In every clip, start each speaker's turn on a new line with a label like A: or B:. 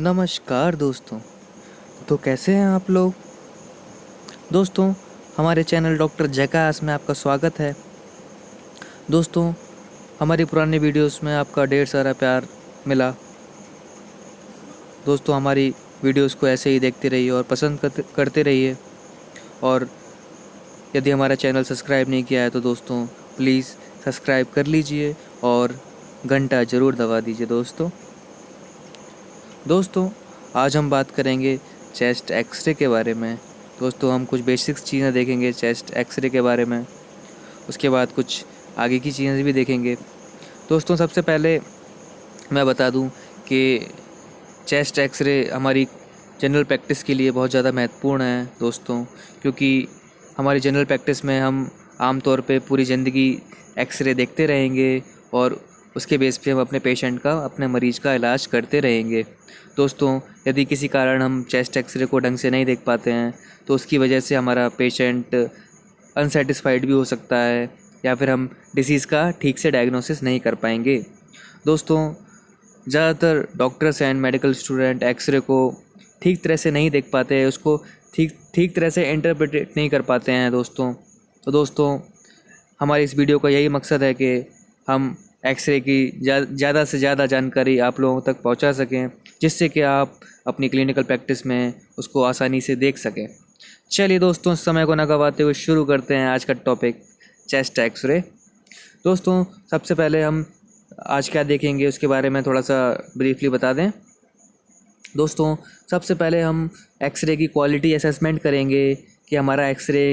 A: नमस्कार दोस्तों। तो कैसे हैं आप लोग। दोस्तों, हमारे चैनल डॉक्टर जैकास में आपका स्वागत है। दोस्तों, हमारी पुरानी वीडियोस में आपका ढेर सारा प्यार मिला। दोस्तों, हमारी वीडियोस को ऐसे ही देखते रहिए और पसंद करते रहिए। और यदि हमारा चैनल सब्सक्राइब नहीं किया है तो दोस्तों प्लीज़ सब्सक्राइब कर लीजिए और घंटा ज़रूर दबा दीजिए। दोस्तों, आज हम बात करेंगे चेस्ट एक्सरे के बारे में। दोस्तों, हम कुछ बेसिक्स चीज़ें देखेंगे चेस्ट एक्सरे के बारे में। उसके बाद कुछ आगे की चीज़ें भी देखेंगे। दोस्तों, सबसे पहले मैं बता दूं कि चेस्ट एक्सरे हमारी जनरल प्रैक्टिस के लिए बहुत ज़्यादा महत्वपूर्ण है दोस्तों, क्योंकि हमारी जनरल प्रैक्टिस में हम आमतौर पे पूरी ज़िंदगी एक्सरे देखते रहेंगे और उसके बेस पे हम अपने मरीज़ का इलाज करते रहेंगे। दोस्तों, यदि किसी कारण हम चेस्ट एक्सरे को ढंग से नहीं देख पाते हैं तो उसकी वजह से हमारा पेशेंट अनसेटिस्फाइड भी हो सकता है या फिर हम डिसीज़ का ठीक से डायग्नोसिस नहीं कर पाएंगे। दोस्तों, ज़्यादातर doctors and medical student x ray को ठीक तरह से नहीं देख पाते हैं, उसको ठीक तरह से इंटरप्रेट नहीं कर पाते हैं दोस्तों। तो दोस्तों, हमारी इस वीडियो का यही मकसद है कि हम एक्सरे की ज़्यादा से ज़्यादा जानकारी आप लोगों तक पहुंचा सकें, जिससे कि आप अपनी क्लिनिकल प्रैक्टिस में उसको आसानी से देख सकें। चलिए दोस्तों, समय को न गवाते हुए शुरू करते हैं आज का टॉपिक, चेस्ट एक्सरे। दोस्तों, सबसे पहले हम आज क्या देखेंगे उसके बारे में थोड़ा सा ब्रीफली बता दें। दोस्तों, सबसे पहले हम एक्सरे की क्वालिटी असेसमेंट करेंगे कि हमारा एक्सरे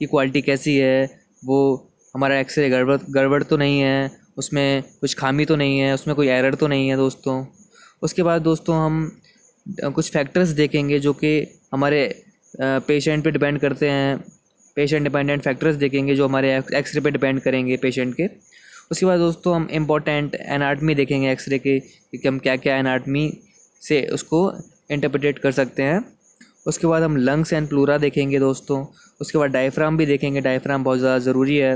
A: की क्वालिटी कैसी है, वो हमारा एक्सरे गड़बड़ तो नहीं है, उसमें कुछ खामी तो नहीं है, उसमें कोई एरर तो नहीं है दोस्तों। उसके बाद दोस्तों हम कुछ फैक्टर्स देखेंगे जो कि हमारे पेशेंट पे डिपेंड करते हैं। पेशेंट डिपेंडेंट फैक्टर्स देखेंगे जो हमारे एक्सरे पे डिपेंड करेंगे पेशेंट के। उसके बाद दोस्तों हम इम्पोर्टेंट एनाटमी देखेंगे एक्सरे के, कि हम क्या क्या एनाटमी से उसको इंटरप्रेट कर सकते हैं। उसके बाद हम लंग्स एंड प्लूरा देखेंगे दोस्तों। उसके बाद डायफ्राम भी देखेंगे, डायफ्राम बहुत ज़्यादा ज़रूरी है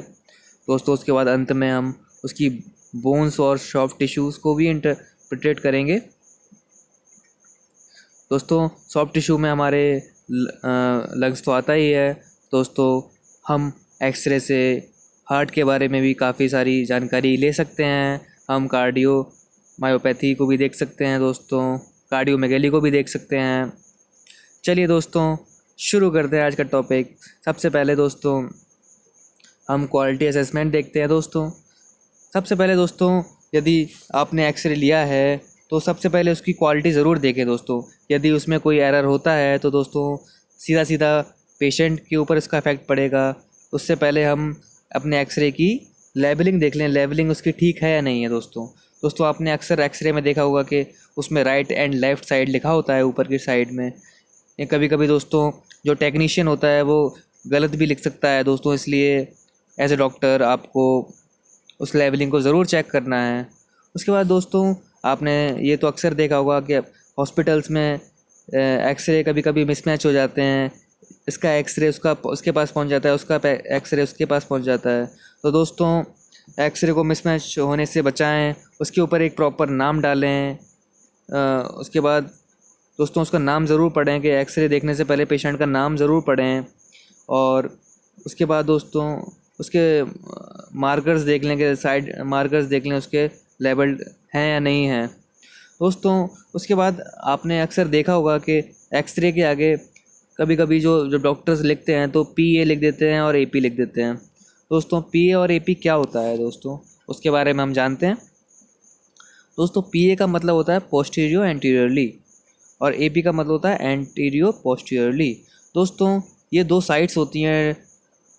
A: दोस्तों। उसके बाद अंत में हम उसकी बोन्स और सॉफ्ट टिश्यूज़ को भी इंटरप्रेट करेंगे दोस्तों। सॉफ्ट टिश्यू में हमारे लंग्स तो आता ही है दोस्तों। हम एक्सरे से हार्ट के बारे में भी काफ़ी सारी जानकारी ले सकते हैं। हम कार्डियो मायोपैथी को भी देख सकते हैं दोस्तों, कार्डियोमेगेली को भी देख सकते हैं। चलिए दोस्तों, शुरू करते हैं आज का टॉपिक। सबसे पहले दोस्तों हम क्वालिटी असेसमेंट देखते हैं दोस्तों। सबसे पहले दोस्तों, यदि आपने एक्सरे लिया है तो सबसे पहले उसकी क्वालिटी ज़रूर देखें दोस्तों। यदि उसमें कोई एरर होता है तो दोस्तों सीधा सीधा पेशेंट के ऊपर इसका इफ़ेक्ट पड़ेगा। उससे पहले हम अपने एक्सरे की लेबलिंग देख लें, लेबलिंग उसकी ठीक है या नहीं है दोस्तों। आपने अक्सर एक्सरे में देखा होगा कि उसमें राइट एंड लेफ़्ट साइड लिखा होता है ऊपर की साइड में। या कभी कभी दोस्तों जो टेक्नीशियन होता है वो गलत भी लिख सकता है दोस्तों, इसलिए एज ए डॉक्टर आपको उस लेवलिंग को ज़रूर चेक करना है। उसके बाद दोस्तों आपने ये तो अक्सर देखा होगा कि हॉस्पिटल्स में एक्सरे कभी कभी मिसमैच हो जाते हैं। इसका एक्सरे उसके पास पहुंच जाता है, उसका एक्सरे उसके पास पहुंच जाता है। तो दोस्तों एक्सरे को मिसमैच होने से बचाएं, उसके ऊपर एक प्रॉपर नाम डालें। उसके बाद दोस्तों उसका नाम ज़रूर पढ़ें, कि एक्सरे देखने से पहले पेशेंट का नाम ज़रूर पढ़ें। और उसके बाद दोस्तों उसके मार्कर्स देख लें, कि साइड मार्कर्स देख लें उसके लेबल्ड हैं या नहीं हैं दोस्तों। उसके बाद आपने अक्सर देखा होगा कि एक्सरे के आगे कभी कभी जो डॉक्टर्स लिखते हैं तो PA लिख देते हैं और AP लिख देते हैं दोस्तों। PA और AP क्या होता है दोस्तों, उसके बारे में हम जानते हैं दोस्तों। PA का मतलब होता है पोस्टीरियर एंटीरियरली और AP का मतलब होता है एंटीरियर पोस्टीरियरली दोस्तों। ये दो साइट्स होती हैं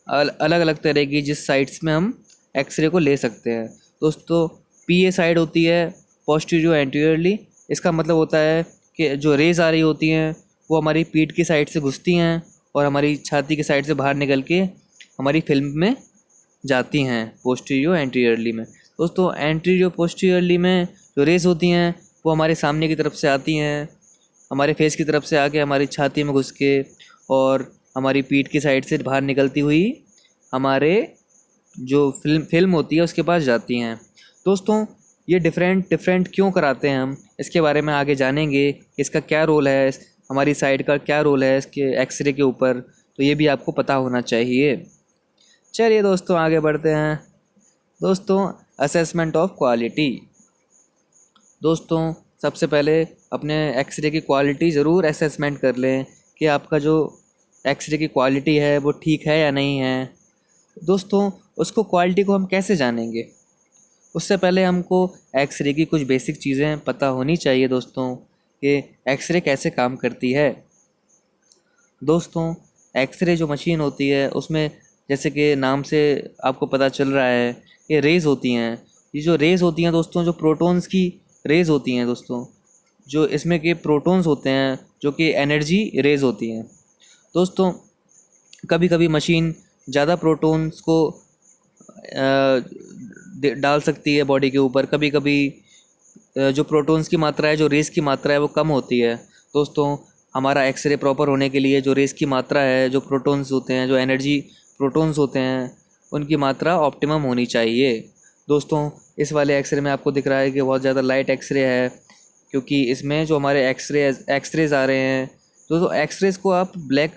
A: अलग अलग तरह की, जिस साइट्स में हम एक्सरे को ले सकते हैं दोस्तों। PA साइड होती है पोस्टीरियर एंटीरियरली। इसका मतलब होता है कि जो रेज आ रही होती हैं वो हमारी पीठ की साइड से घुसती हैं और हमारी छाती की साइड से बाहर निकल के हमारी फिल्म में जाती हैं पोस्टीरियर एंटीरियरली में दोस्तों। एंटीरियर पोस्टीरियरली में जो रेज होती हैं वो हमारे सामने की तरफ से आती हैं, हमारे फेस की तरफ से आके हमारी छाती में घुस के और हमारी पीठ की साइड से बाहर निकलती हुई हमारे जो फिल्म होती है उसके पास जाती हैं दोस्तों। ये डिफरेंट डिफरेंट क्यों कराते हैं हम, इसके बारे में आगे जानेंगे। इसका क्या रोल है, हमारी साइड का क्या रोल है इसके एक्सरे के ऊपर, तो ये भी आपको पता होना चाहिए। चलिए दोस्तों आगे बढ़ते हैं। दोस्तों असेसमेंट ऑफ क्वालिटी। दोस्तों सबसे पहले अपने एक्सरे की क्वालिटी ज़रूर असेसमेंट कर लें कि आपका जो एक्सरे की क्वालिटी है वो ठीक है या नहीं है। दोस्तों उसको क्वालिटी को हम कैसे जानेंगे, उससे पहले हमको एक्सरे की कुछ बेसिक चीज़ें पता होनी चाहिए दोस्तों कि एक्सरे कैसे काम करती है। दोस्तों एक्सरे जो मशीन होती है उसमें जैसे कि नाम से आपको पता चल रहा है कि रेज़ होती हैं। ये जो रेज़ होती हैं दोस्तों, जो प्रोटॉन्स की रेज़ होती हैं दोस्तों, जो इसमें के प्रोटॉन्स होते हैं जो कि एनर्जी रेज़ होती हैं। दोस्तों कभी कभी मशीन ज़्यादा प्रोटॉन्स को डाल सकती है बॉडी के ऊपर, कभी कभी जो प्रोटॉन्स की मात्रा है, जो रेस की मात्रा है वो कम होती है। दोस्तों हमारा एक्सरे प्रॉपर होने के लिए जो रेस की मात्रा है, जो प्रोटॉन्स होते हैं, जो एनर्जी प्रोटॉन्स होते हैं, उनकी मात्रा ऑप्टिमम होनी चाहिए। दोस्तों इस वाले एक्सरे में आपको दिख रहा है कि बहुत ज़्यादा लाइट एक्सरे है, क्योंकि इसमें जो हमारे एक्सरेज आ रहे हैं दोस्तों, एक्सरेज को आप ब्लैक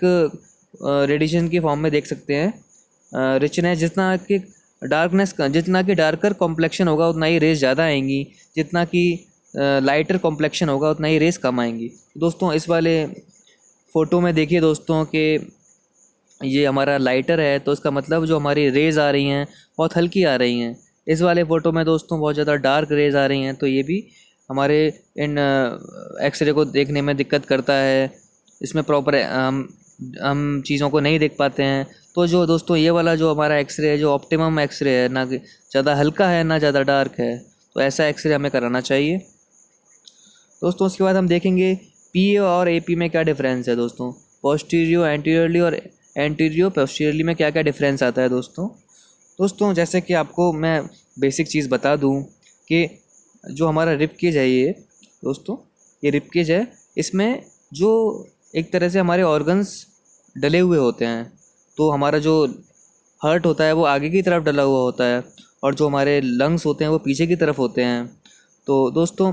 A: रेडिएशन की फॉर्म में देख सकते हैं। रिचनेस जितना कि डार्कनेस का, जितना कि डार्कर कॉम्प्लेक्शन होगा उतना ही रेस ज़्यादा आएंगी, जितना कि लाइटर कॉम्प्लेक्शन होगा उतना ही रेस कम आएंगी। दोस्तों इस वाले फ़ोटो में देखिए दोस्तों कि ये हमारा लाइटर है, तो इसका मतलब जो हमारी रेज़ आ रही हैं बहुत हल्की आ रही हैं। इस वाले फ़ोटो में दोस्तों बहुत ज़्यादा डार्क रेज़ आ रही हैं, तो ये भी हमारे इन एक्सरे को देखने में दिक्कत करता है। इसमें प्रॉपर हम चीज़ों को नहीं देख पाते हैं। तो जो दोस्तों ये वाला जो हमारा एक्सरे है, जो ऑप्टिमम एक्सरे है, ना कि ज़्यादा हल्का है ना ज़्यादा डार्क है, तो ऐसा एक्सरे हमें कराना चाहिए। दोस्तों उसके बाद हम देखेंगे पीए और एपी में क्या डिफरेंस है। दोस्तों पोस्टीरियो एंटीरियरली और एंटीरियो पोस्टीरियरली में क्या क्या डिफरेंस आता है दोस्तों जैसे कि आपको मैं बेसिक चीज़ बता दूं कि जो हमारा रिब केज है, ये दोस्तों ये रिब केज है, इसमें जो एक तरह से हमारे ऑर्गन्स डले हुए होते हैं। तो हमारा जो हार्ट होता है वो आगे की तरफ डला हुआ होता है, और जो हमारे लंग्स होते हैं वो पीछे की तरफ होते हैं। तो दोस्तों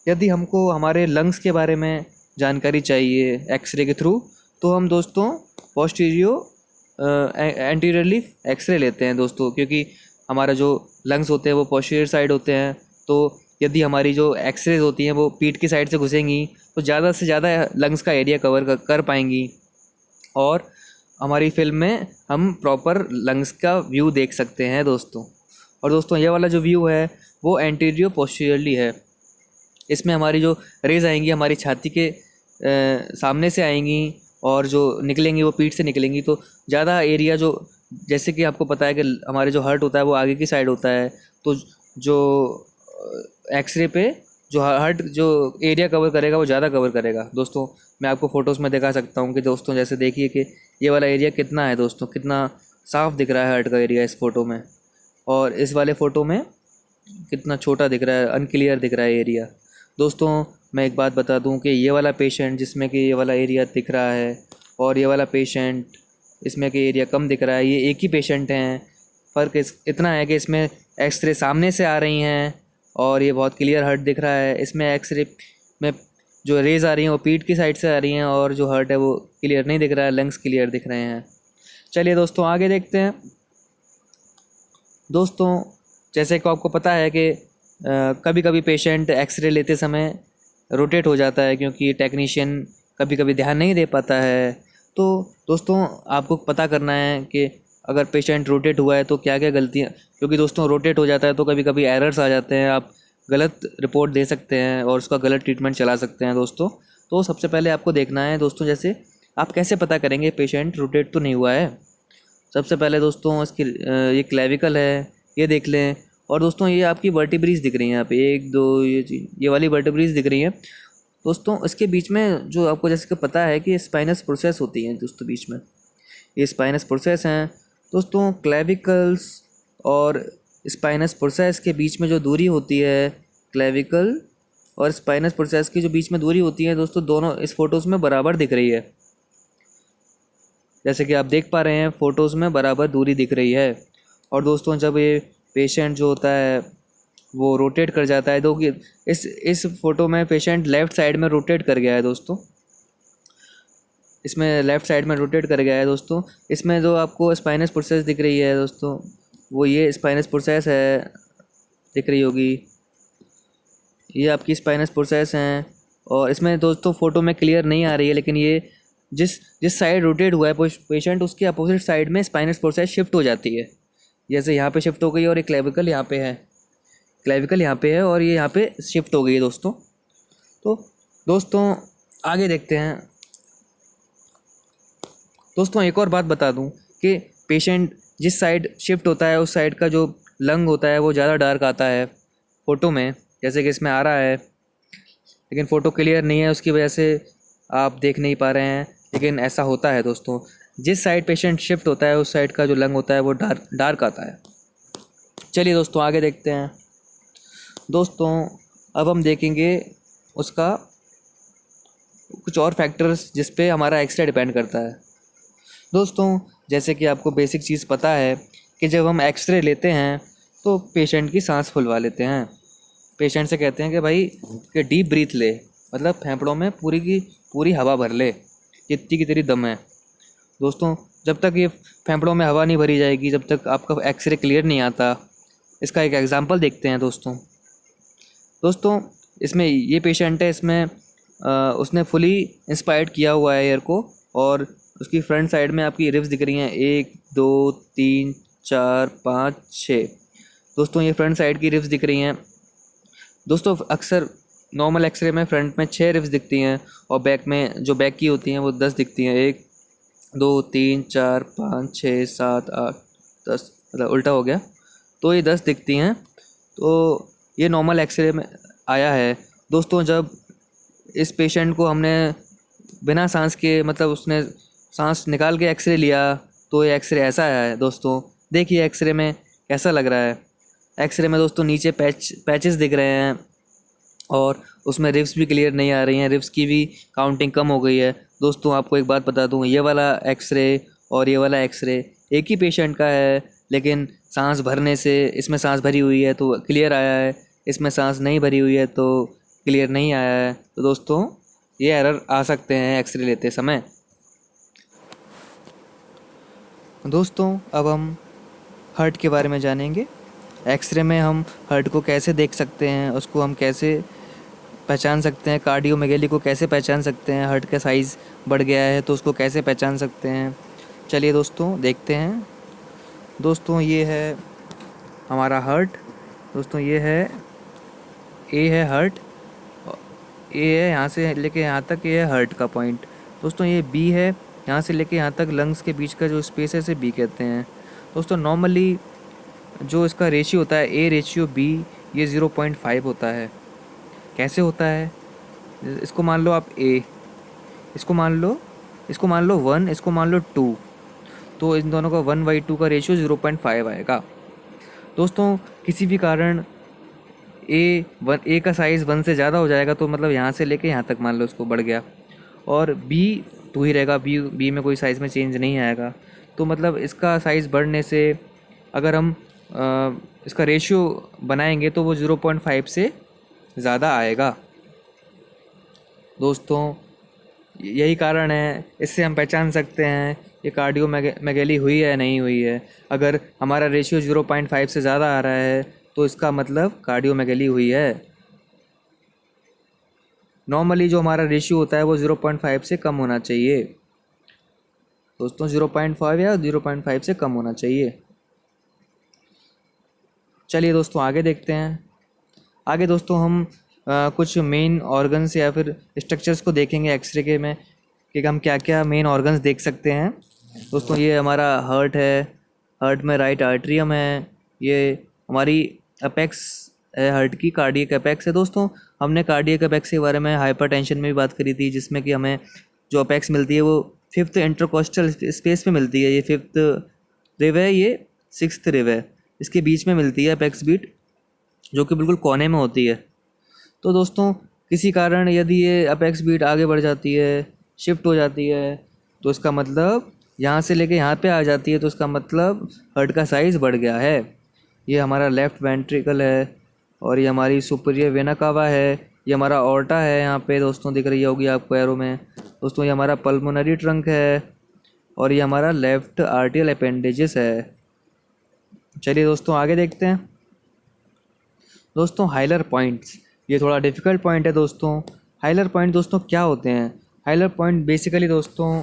A: यदि हमको हमारे लंग्स के बारे में जानकारी चाहिए एक्सरे के थ्रू, तो हम दोस्तों पोस्टीरियो एंटीरियरली एक्सरे लेते हैं दोस्तों, क्योंकि हमारा जो लंग्स होते हैं वो पोस्टीरियर साइड होते हैं। तो यदि हमारी जो एक्सरेज होती हैं वो पीठ की साइड से घुसेंगी तो ज़्यादा से ज़्यादा लंग्स का एरिया कवर कर पाएंगी, और हमारी फिल्म में हम प्रॉपर लंग्स का व्यू देख सकते हैं दोस्तों। और दोस्तों ये वाला जो व्यू है वो एंटीरियो पोस्टीरियरली है। इसमें हमारी जो रेज आएंगी हमारी छाती के सामने से आएंगी, और जो निकलेंगी वो पीठ से निकलेंगी। तो ज़्यादा एरिया जो, जैसे कि आपको पता है कि हमारे जो हार्ट होता है वो आगे की साइड होता है, तो जो एक्सरे पे जो हार्ट जो एरिया कवर करेगा वो ज़्यादा कवर करेगा। दोस्तों मैं आपको फ़ोटोज़ में दिखा सकता हूँ कि दोस्तों जैसे देखिए कि ये वाला एरिया कितना है दोस्तों, कितना साफ़ दिख रहा है हार्ट का एरिया इस फ़ोटो में, और इस वाले फ़ोटो में कितना छोटा दिख रहा है, अनक्लियर दिख रहा है एरिया। दोस्तों मैं एक बात बता दूं कि ये वाला पेशेंट जिसमें कि ये वाला एरिया दिख रहा है, और ये वाला पेशेंट इसमें कि एरिया कम दिख रहा है, ये एक ही पेशेंट हैं। फ़र्क इतना है कि इसमें एक्सरे सामने से आ रही हैं और ये बहुत क्लियर हार्ट दिख रहा है। इसमें एक्सरे में जो रेज आ रही हैं वो पीठ की साइड से आ रही हैं, और जो हार्ट है वो क्लियर नहीं दिख रहा है, लंग्स क्लियर दिख रहे हैं। चलिए दोस्तों आगे देखते हैं। दोस्तों जैसे कि आपको पता है कि कभी कभी पेशेंट एक्सरे लेते समय रोटेट हो जाता है, क्योंकि टेक्नीशियन कभी कभी ध्यान नहीं दे पाता है। तो दोस्तों आपको पता करना है कि अगर पेशेंट रोटेट हुआ है तो क्या क्या गलतियाँ, क्योंकि दोस्तों रोटेट हो जाता है तो कभी कभी एरर्स आ जाते हैं, आप गलत रिपोर्ट दे सकते हैं और उसका गलत ट्रीटमेंट चला सकते हैं दोस्तों। तो सबसे पहले आपको देखना है दोस्तों, जैसे आप कैसे पता करेंगे पेशेंट रोटेट तो नहीं हुआ है। सबसे पहले दोस्तों इसकी ये क्लेविकल है, ये देख लें। और दोस्तों ये आपकी वर्टिब्रीज दिख रही हैं, यहाँ पे 1 2 ये वाली वर्टिब्रीज दिख रही हैं दोस्तों। इसके बीच में जो आपको जैसे कि पता है कि स्पाइनस प्रोसेस होती है दोस्तों, बीच में ये स्पाइनस प्रोसेस हैं दोस्तों। क्लेविकल्स और स्पाइनस प्रोसेस के बीच में जो दूरी होती है, क्लेविकल और स्पाइनस प्रोसेस की जो बीच में दूरी होती है दोस्तों, दोनों इस फोटोज़ में बराबर दिख रही है। जैसे कि आप देख पा रहे हैं फ़ोटोज़ में बराबर दूरी दिख रही है। और दोस्तों जब ये पेशेंट जो होता है वो रोटेट कर जाता है। कि इस फोटो में पेशेंट लेफ़्ट साइड में रोटेट कर गया है दोस्तों, इसमें लेफ़्ट साइड में रोटेट कर गया है दोस्तों। इसमें जो आपको स्पाइनस प्रोसेस दिख रही है दोस्तों, वो ये स्पाइनस प्रोसेस है, दिख रही होगी, ये आपकी स्पाइनस प्रोसेस हैं। और इसमें दोस्तों फ़ोटो में क्लियर नहीं आ रही है, लेकिन ये जिस जिस साइड रोटेट हुआ है पेशेंट, उसके अपोजिट साइड में स्पाइनस प्रोसेस शिफ्ट हो जाती है। जैसे यहाँ पे शिफ्ट हो गई और एक क्लेविकल यहाँ पे है, क्लेविकल यहाँ पे है और ये यहाँ पे शिफ्ट हो गई है दोस्तों। तो दोस्तों आगे देखते हैं। दोस्तों एक और बात बता दूं कि पेशेंट जिस साइड शिफ्ट होता है उस साइड का जो लंग होता है वो ज़्यादा डार्क आता है फ़ोटो में, जैसे कि इसमें आ रहा है, लेकिन फ़ोटो क्लियर नहीं है, उसकी वजह से आप देख नहीं पा रहे हैं, लेकिन ऐसा होता है दोस्तों। जिस साइड पेशेंट शिफ्ट होता है उस साइड का जो लंग होता है वो डार्क आता है। चलिए दोस्तों आगे देखते हैं। दोस्तों अब हम देखेंगे उसका कुछ और फैक्टर्स जिस पे हमारा एक्सरे डिपेंड करता है। दोस्तों जैसे कि आपको बेसिक चीज़ पता है कि जब हम एक्सरे लेते हैं तो पेशेंट की सांस फुलवा लेते हैं। पेशेंट से कहते हैं कि भाई कि डीप ब्रीथ ले, मतलब फेफड़ों में पूरी की पूरी हवा भर ले जितनी की तेरी दम है। दोस्तों जब तक ये फेफड़ों में हवा नहीं भरी जाएगी, जब तक आपका एक्सरे क्लियर नहीं आता। इसका एक एग्जांपल देखते हैं दोस्तों इसमें ये पेशेंट है, इसमें उसने फुली इंस्पायर्ड किया हुआ है एयर को, और उसकी फ्रंट साइड में आपकी रिब्स दिख रही हैं 1 2 3 4 5 6। दोस्तों ये फ्रंट साइड की रिब्स दिख रही हैं दोस्तों। अक्सर नॉर्मल एक्सरे में फ्रंट में 6 रिब्स दिखती हैं और बैक में जो बैक की होती हैं वो 10 दिखती हैं। 1 2 3 4 5 6 7 8 10, मतलब उल्टा हो गया, तो ये 10 दिखती हैं। तो ये नॉर्मल एक्सरे में आया है दोस्तों। जब इस पेशेंट को हमने बिना सांस के, मतलब उसने सांस निकाल के एक्सरे लिया, तो ये एक्सरे ऐसा आया है दोस्तों। देखिए एक्सरे में कैसा लग रहा है। एक्सरे में दोस्तों नीचे पैचेस दिख रहे हैं और उसमें रिब्स भी क्लियर नहीं आ रही हैं, रिब्स की भी काउंटिंग कम हो गई है। दोस्तों आपको एक बात बता दूं, ये वाला एक्सरे और ये वाला एक्सरे एक ही पेशेंट का है, लेकिन सांस भरने से इसमें सांस भरी हुई है तो क्लियर आया है, इसमें सांस नहीं भरी हुई है तो क्लियर नहीं आया है। तो दोस्तों ये एरर आ सकते हैं एक्सरे लेते समय। दोस्तों अब हम हार्ट के बारे में जानेंगे। एक्सरे में हम हार्ट को कैसे देख सकते हैं, उसको हम कैसे पहचान सकते हैं, कार्डियोमेगेली को कैसे पहचान सकते हैं, हार्ट का साइज़ बढ़ गया है तो उसको कैसे पहचान सकते हैं। चलिए दोस्तों देखते हैं। दोस्तों ये है हमारा हार्ट। दोस्तों ये है ए है हार्ट, ए है यहाँ से लेके यहाँ तक, ये है हार्ट का पॉइंट। दोस्तों ये बी है, यहाँ से लेके यहाँ तक लंग्स के बीच का जो स्पेस है इसे बी कहते हैं। दोस्तों नॉर्मली जो इसका रेशियो होता है ए रेशियो बी, ये 0.5 होता है। कैसे होता है, इसको मान लो आप ए, इसको मान लो 1, इसको मान लो 2, तो इन दोनों का 1/2 का रेशियो 0.5 आएगा। दोस्तों किसी भी कारण ए का साइज़ 1 से ज़्यादा हो जाएगा तो मतलब यहाँ से लेके यहाँ तक मान लो इसको बढ़ गया, और बी 2 ही रहेगा, बी में कोई साइज़ में चेंज नहीं आएगा। तो मतलब इसका साइज़ बढ़ने से अगर हम इसका रेशियो बनाएंगे तो वो 0.5 से ज़्यादा आएगा। दोस्तों यही कारण है, इससे हम पहचान सकते हैं ये कार्डियोमेगेली हुई है नहीं हुई है। अगर हमारा रेशियो 0.5 से ज़्यादा आ रहा है तो इसका मतलब कार्डियोमेगेली हुई है। नॉर्मली जो हमारा रेशियो होता है वो 0.5 से कम होना चाहिए दोस्तों, 0.5 या 0.5 से कम होना चाहिए। चलिए दोस्तों आगे देखते हैं। आगे दोस्तों हम कुछ मेन ऑर्गन्स या फिर स्ट्रक्चर्स को देखेंगे एक्सरे के में, कि हम क्या क्या मेन ऑर्गन्स देख सकते हैं। दोस्तों ये हमारा हार्ट है, हार्ट में राइट आर्टरियम है, ये हमारी अपेक्स है, हार्ट की कार्डियक अपेक्स है। दोस्तों हमने कार्डियक अपेक्स के बारे में हाइपरटेंशन में भी बात करी थी, जिसमें कि हमें जो अपेक्स मिलती है वो 5th इंटरकोस्टल स्पेस में मिलती है। ये 5th रिव है, ये 6th रिव है, इसके बीच में मिलती है अपेक्स बीट, जो कि बिल्कुल कोने में होती है। तो दोस्तों किसी कारण यदि ये अपेक्स बीट आगे बढ़ जाती है, शिफ्ट हो जाती है, तो इसका मतलब यहाँ से लेके यहाँ पे आ जाती है, तो इसका मतलब हार्ट का साइज़ बढ़ गया है। ये हमारा लेफ़्ट वेंट्रिकल है, और ये हमारी सुपीरियर वेना कावा है, ये हमारा ऑर्टा है, यहाँ पे दोस्तों दिख रही होगी आपको एरो में। दोस्तों ये हमारा पल्मोनरी ट्रंक है और ये हमारा लेफ्ट आर्टियल अपेंडेजेस है। चलिए दोस्तों आगे देखते हैं। दोस्तों हाइलर पॉइंट्स, ये थोड़ा डिफ़िकल्ट पॉइंट है दोस्तों। हाइलर पॉइंट दोस्तों क्या होते हैं? हाइलर पॉइंट बेसिकली दोस्तों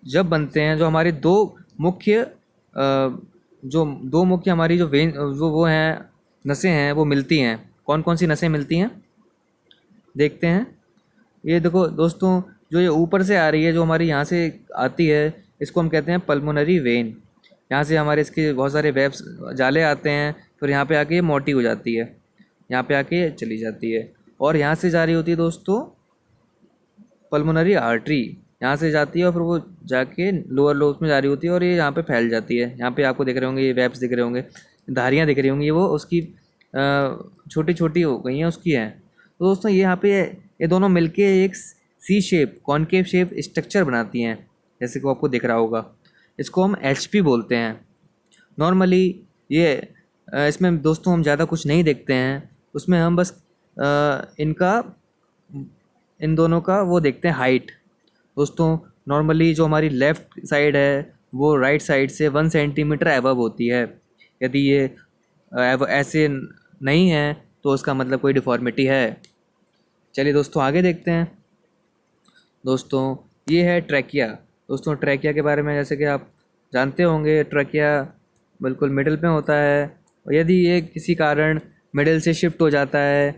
A: जब बनते हैं, जो हमारे दो मुख्य हमारी जो वेन जो वो हैं नसें हैं वो मिलती हैं। कौन कौन सी नसें मिलती हैं देखते हैं। ये देखो दोस्तों, जो ये ऊपर से आ रही है, जो हमारी यहाँ से आती है, इसको हम कहते हैं पल्मोनरी वेन। यहाँ से हमारे इसके बहुत सारे वेब्स जाले आते हैं, फिर यहाँ पे आके ये मोटी हो जाती है, यहाँ पे आके ये चली जाती है। और यहाँ से जा रही होती है दोस्तों पल्मोनरी आर्टरी, यहाँ से जाती है और फिर वो जाके लोअर लोब्स में जा रही होती है और ये यहाँ पे फैल जाती है। यहाँ पे आपको दिख रहे होंगे ये वेब्स दिख रहे होंगे, धारियाँ दिख रही होंगी, ये वो उसकी छोटी छोटी हो गई हैं उसकी हैं। तो दोस्तों ये यहाँ पे ये दोनों मिलके एक सी शेप कॉनकेव शेप स्ट्रक्चर बनाती हैं, जैसे कि आपको दिख रहा होगा। इसको हम HP बोलते हैं नॉर्मली। ये इसमें दोस्तों हम ज़्यादा कुछ नहीं देखते हैं, उसमें हम बस इन दोनों का वो देखते हैं हाइट। दोस्तों नॉर्मली जो हमारी लेफ़्ट साइड है वो राइट साइड से 1 सेंटीमीटर एबव होती है। यदि ये ऐसे नहीं है तो उसका मतलब कोई डिफॉर्मिटी है। चलिए दोस्तों आगे देखते हैं। दोस्तों ये है ट्रैकिया। दोस्तों ट्रैकिया के बारे में जैसे कि आप जानते होंगे, ट्रैकिया बिल्कुल मिडिल में होता है, और यदि ये किसी कारण मिडिल से शिफ्ट हो जाता है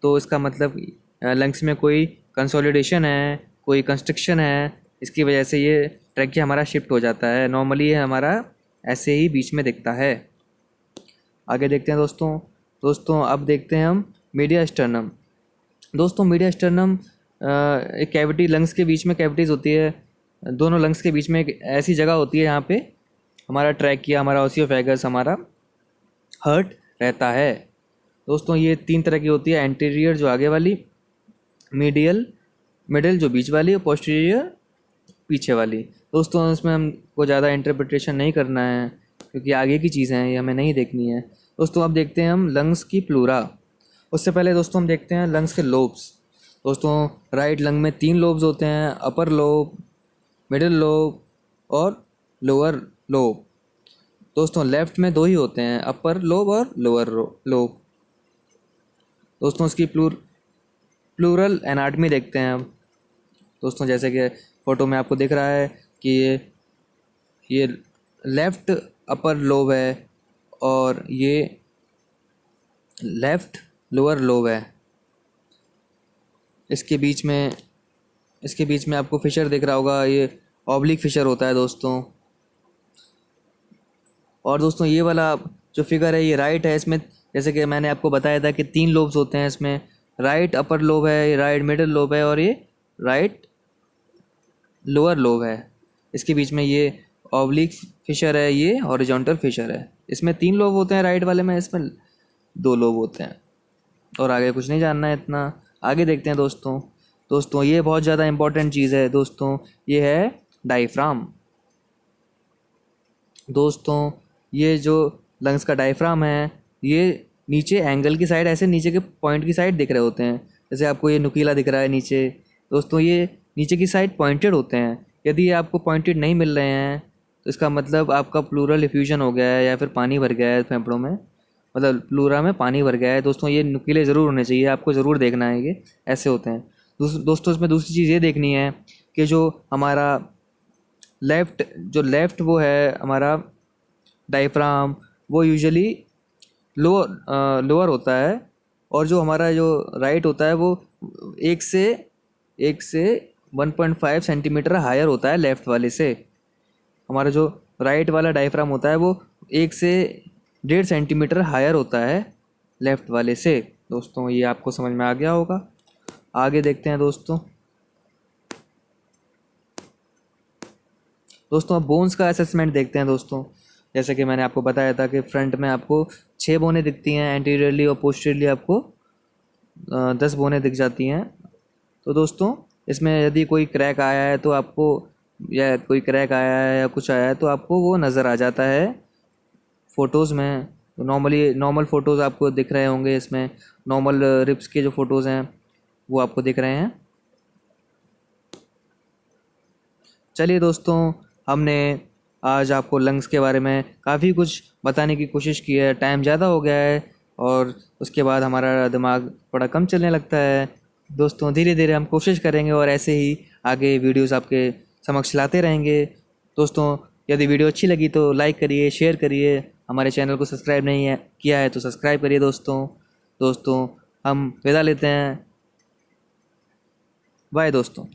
A: तो इसका मतलब लंग्स में कोई कंसोलिडेशन है, कोई कंस्ट्रक्शन है, इसकी वजह से ये ट्रैकिया हमारा शिफ्ट हो जाता है। नॉर्मली ये हमारा ऐसे ही बीच में दिखता है। आगे देखते हैं दोस्तों अब देखते हैं हम मीडिया स्टर्नम। दोस्तों मीडिया स्टर्नम एक कैविटी, लंग्स के बीच में कैविटीज़ होती है, दोनों लंग्स के बीच में एक ऐसी जगह होती है यहाँ पे हमारा ट्रैकिया, हमारा ओसियोफेगस, हमारा हर्ट रहता है। दोस्तों ये 3 तरह की होती है, एंटीरियर जो आगे वाली, मिडिल जो बीच वाली, और पोस्टीरियर पीछे वाली। दोस्तों इसमें हमको ज़्यादा इंटरप्रिटेशन नहीं करना है क्योंकि आगे की चीज़ें हैं, ये हमें नहीं देखनी है। दोस्तों अब देखते हैं हम लंग्स की प्लूरा। उससे पहले दोस्तों हम देखते हैं लंग्स के लोब्स। दोस्तों राइट लंग में 3 लोब्स होते हैं, अपर लोब, मिडिल लोब और लोअर लोब। दोस्तों लेफ़्ट में 2 ही होते हैं, अपर लोब और लोअर लोब। दोस्तों इसकी प्लूरल एनाटमी देखते हैं अब। दोस्तों जैसे कि फ़ोटो में आपको दिख रहा है कि ये लेफ़्ट अपर लोब है और ये लेफ़्ट लोअर लोब है। इसके बीच में आपको फिशर दिख रहा होगा, ये ऑब्लिक फिशर होता है दोस्तों। और दोस्तों ये वाला जो फिगर है ये राइट है। इसमें जैसे कि मैंने आपको बताया था कि 3 लोब्स होते हैं इसमें, राइट अपर लोब है, ये राइट मिडिल लोब है और ये राइट लोअर लोब है। इसके बीच में ये ऑब्लिक फिशर है, ये हॉरिजॉन्टल फिशर है। इसमें 3 लोब होते हैं राइट वाले में, इसमें 2 लोब होते हैं। और आगे कुछ नहीं जानना है इतना। आगे देखते हैं दोस्तों ये बहुत ज़्यादा इम्पोर्टेंट चीज़ है दोस्तों, ये है डायफ्राम। दोस्तों ये जो लंग्स का डायफ्राम है ये नीचे एंगल की साइड, ऐसे नीचे के पॉइंट की साइड दिख रहे होते हैं। जैसे आपको ये नुकीला दिख रहा है नीचे, दोस्तों ये नीचे की साइड पॉइंटेड होते हैं। यदि आपको पॉइंटेड नहीं मिल रहे हैं तो इसका मतलब आपका प्लूरल इफ्यूजन हो गया है या फिर पानी भर गया है फेफड़ों में, मतलब प्लूरा में पानी भर गया है। दोस्तों ये नुकीले ज़रूर होने चाहिए, आपको ज़रूर देखना है ये ऐसे होते हैं। दोस्तों इसमें दूसरी चीज़ ये देखनी है कि जो हमारा लेफ़्ट वो है हमारा डायफ्राम, वो यूजुअली लोअर होता है, और जो हमारा जो राइट होता है वो 1 से 1.5 सेंटीमीटर हायर होता है लेफ़्ट वाले से। हमारा जो राइट वाला डायफ्राम होता है वो 1 से 1.5 सेंटीमीटर हायर होता है लेफ़्ट वाले से। दोस्तों ये आपको समझ में आ गया होगा। आगे देखते हैं दोस्तों अब बोन्स का असेसमेंट देखते हैं दोस्तों। जैसे कि मैंने आपको बताया था कि फ्रंट में आपको 6 बोनें दिखती हैं एंटीरियरली, और पोस्टीरियरली आपको 10 बोनें दिख जाती हैं। तो दोस्तों इसमें यदि कोई क्रैक आया है तो आपको, या कोई क्रैक आया है या कुछ आया है तो आपको वो नज़र आ जाता है फ़ोटोज़ में। तो नॉर्मल फ़ोटोज़ आपको दिख रहे होंगे इसमें, नॉर्मल रिब्स के जो फ़ोटोज़ हैं वो आपको दिख रहे हैं। चलिए दोस्तों, हमने आज आपको लंग्स के बारे में काफ़ी कुछ बताने की कोशिश की है। टाइम ज़्यादा हो गया है और उसके बाद हमारा दिमाग थोड़ा कम चलने लगता है। दोस्तों, धीरे धीरे हम कोशिश करेंगे और ऐसे ही आगे वीडियोस आपके समक्ष लाते रहेंगे। दोस्तों, यदि वीडियो अच्छी लगी तो लाइक करिए, शेयर करिए। हमारे चैनल को सब्सक्राइब नहीं है किया है तो सब्सक्राइब करिए दोस्तों। हम विदा लेते हैं। बाय दोस्तों।